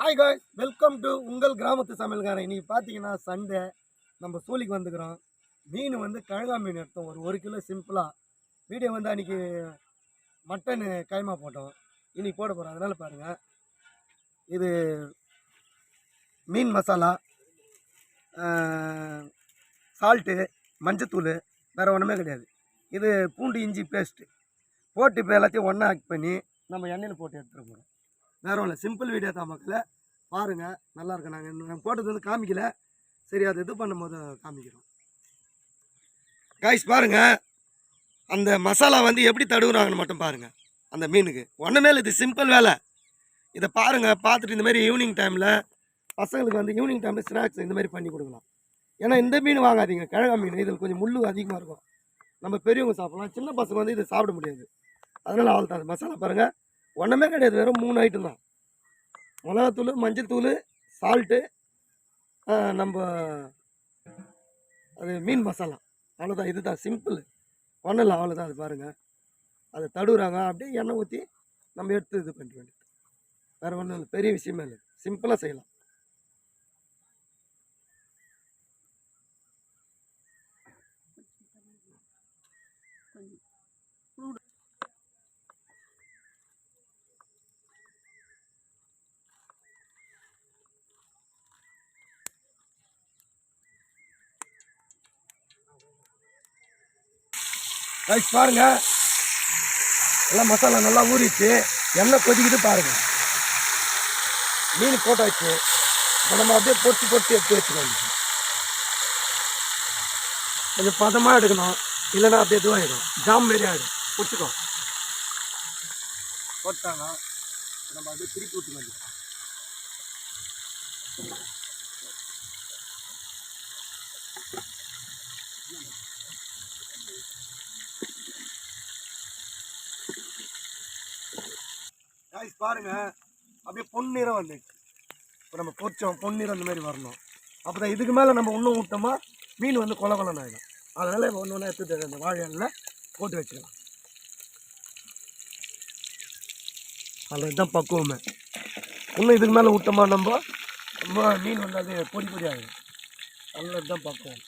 Hi guys, welcome to உங்கள் கிராமத்து சமையல்காரன். இன்றைக்கி பார்த்தீங்கன்னா சண்டே, நம்ம சூழிக்கு வந்துக்கிறோம். மீன் வந்து கழுகா மீன் எடுத்தோம், ஒரு கிலோ சிம்பிளாக. வீடியோ வந்து அன்றைக்கி மட்டனு கைமா போட்டோம், இன்றைக்கி போட போகிறோம். அதனால் பாருங்கள், இது மீன் மசாலா, சால்ட்டு, மஞ்சத்தூள், வேறு ஒன்றுமே கிடையாது. இது பூண்டு இஞ்சி பேஸ்ட்டு போட்டு இப்போ எல்லாத்தையும் ஒன்றா ஆட் பண்ணி நம்ம எண்ணெயில் போட்டு எடுத்துகிட்டு போகிறோம். வேறு ஒன்று சிம்பிள் வீடியோ தான் மக்களை பாருங்கள், நல்லாயிருக்கு. நாங்கள் போட்டது வந்து காமிக்கல, சரி அது இது பண்ணும்போது காமிக்கிறோம். காய்ஸ் பாருங்கள், அந்த மசாலா வந்து எப்படி தடுவுறாங்கன்னு மட்டும் பாருங்கள். அந்த மீனுக்கு ஒன்றுமே இல்லை, இது சிம்பிள் வேலை. இதை பாருங்கள், பார்த்துட்டு இந்த மாதிரி ஈவினிங் டைமில் பசங்களுக்கு வந்து ஈவினிங் டைமில் ஸ்நாக்ஸ் இந்த மாதிரி பண்ணி கொடுக்கலாம். ஏன்னா இந்த மீன் வாங்காதீங்க, கழகா மீன். இதில் கொஞ்சம் முள் அதிகமாக இருக்கும். நம்ம பெரியவங்க சாப்பிட்லாம், சின்ன பசங்க வந்து இதை சாப்பிட முடியாது. அதனால் அவள் தான் மசாலா பாருங்கள், ஒன்றுமே கிடையாது, வெறும் 3 ஐட்டம் தான். மிளகாத்தூள், மஞ்சத்தூள், சால்ட்டு, நம்ம அது மீன் மசாலா, அவ்வளோதான். இது தான் சிம்பிள், ஒன்றும் இல்லை, அவ்வளோதான். அது பாருங்கள், அதை தடுவுறாங்க. அப்படியே எண்ணெய் ஊற்றி நம்ம எடுத்து இது பண்ணிக்க வேண்டியது. வேறு ஒன்றும் இல்லை, பெரிய விஷயமே இல்லை, சிம்பிளாக செய்யலாம். ரைஸ் பாருங்க, எல்லாம் மசாலா நல்லா ஊறிச்சு, எண்ணெய் கொதிக்கிட்டு பாருங்க. மீன் போட்டாச்சு, இப்போ நம்ம அப்படியே பொறிச்சு எடுத்து வச்சுக்கணும். கொஞ்சம் பதமாக எடுக்கணும், இல்லைன்னா அப்படியே இதுவாகிடும், ஜாம் மாரி ஆகிடும். பிடிச்சிக்கோ போட்டாங்க, நம்ம அப்படியே திருப்பி விட்டு வேண்டியது. காய்ஸ் பாருங்க, அப்படியே பொன்னிறம் வந்துச்சு. இப்போ நம்ம பொறிச்சோம், பொன்னிறம் அந்த மாதிரி வரணும். அப்போ தான் இதுக்கு மேலே நம்ம இன்னும் விட்டோமா மீன் வந்து கொலன்னு ஆகிடும். அதனால் இப்போ ஒன்று ஒன்றா எடுத்து அந்த வாழையில் போட்டு வச்சுக்கலாம். அதில் இதுதான் பக்குவமே. இன்னும் இதுக்கு மேலே விட்டோமா நம்ம மீன் வந்து அது பொடி ஆகிடும். அதில் இதுதான் பக்குவம்.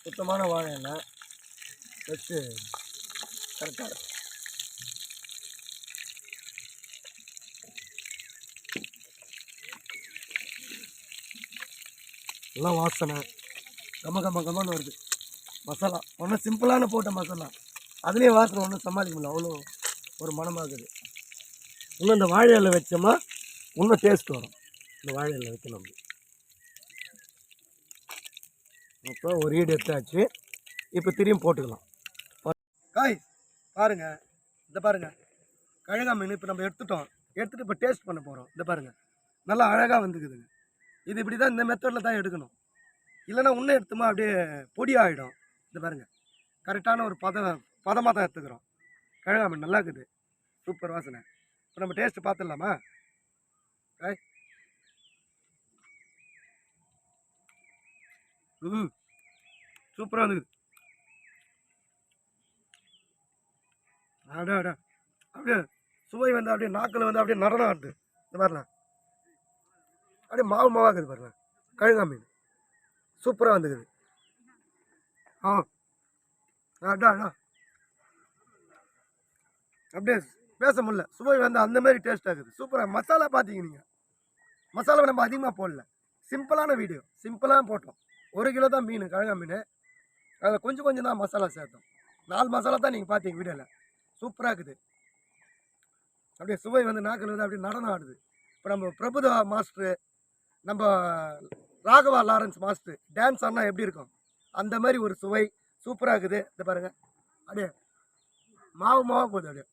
சுத்தமான வாழையில் வச்சு கரெக்டாக எல்லாம் வாசனை கம்மன்னு வருது. மசாலா ஒன்றும் சிம்பிளான போட்ட மசாலா, அதுலேயே வாசனை ஒன்றும் சமாளிக்க முடியல, அவ்வளோ ஒரு மனமாகுது. இன்னும் இந்த வாழையில் வச்சோமா இன்னும் டேஸ்ட் வரும். இந்த வாழையில் வைக்கணும். அப்போ ஒரு ஈடு எடுத்தாச்சு, இப்போ திரும்பி போட்டுக்கலாம். காய் பாருங்கள், இந்த பாருங்கள் கழகா மீன் இப்போ நம்ம எடுத்துகிட்டு இப்போ டேஸ்ட் பண்ண போகிறோம். இந்த பாருங்கள், நல்லா அழகாக வந்துக்குதுங்க. இது இப்படி தான், இந்த மெத்தடில் தான் எடுக்கணும், இல்லைன்னா இன்னும் எடுத்துமா அப்படியே பொடி ஆகிடும். இந்த பாருங்கள், கரெக்டான ஒரு பதமாக தான் எடுத்துக்கிறோம். கழகா மீன் நல்லா இருக்குது, சூப்பர் வாசனை. இப்போ நம்ம டேஸ்ட்டு பார்த்துடலாமா? சூப்பராக வந்துக்குது. அப்படியே சுவை வந்து அப்படியே நாக்கில் வந்து அப்படியே நடனம் ஆடுது. இந்த மாதிரிலாம் அப்படியே மாவாகுது பாருங்க. கழுகா மீன் சூப்பராக வந்துக்குது. அப்படியே பேச முடியல, சுவை வந்து அந்த மாதிரி டேஸ்ட் ஆகுது. சூப்பராக மசாலா பார்த்தீங்க நீங்கள், மசாலாவை நம்ம அதிகமாக போடல, சிம்பிளான வீடியோ, சிம்பிளாக போட்டோம். 1 கிலோ தான் மீன், கழுகா மீன். அதில் கொஞ்சம் தான் மசாலா சேர்த்தோம். 4 மசாலா தான் நீங்கள் பார்த்தீங்க வீடியோவில். சூப்பராக இருக்குது. அப்படியே சுவை வந்து நாக்கில் வந்து அப்படியே நடனம் ஆடுது. இப்போ நம்ம பிரபுதா மாஸ்டரு, நம்ம ராகவா லாரன்ஸ் மாஸ்டர் டான்ஸ் ஆனால் எப்படி இருக்கும், அந்த மாதிரி ஒரு சுவை சூப்பராக இருக்குது. இந்த பாருங்கள், அப்படியே மாவாக போகுது, அப்படியே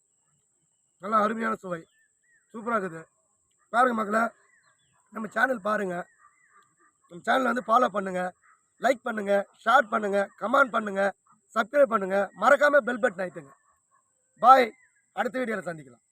நல்லா அருமையான சுவை, சூப்பராக இருக்குது. பாருங்கள் மக்களை, நம்ம சேனல் பாருங்கள், நம்ம சேனலை வந்து ஃபாலோ பண்ணுங்கள், லைக் பண்ணுங்கள், ஷேர் பண்ணுங்கள், கமெண்ட் பண்ணுங்கள், சப்ஸ்கிரைப் பண்ணுங்கள், மறக்காமல் பெல் பட்டன் அழுத்துங்க. பாய், அடுத்த வீடியோவில் சந்திக்கலாம்.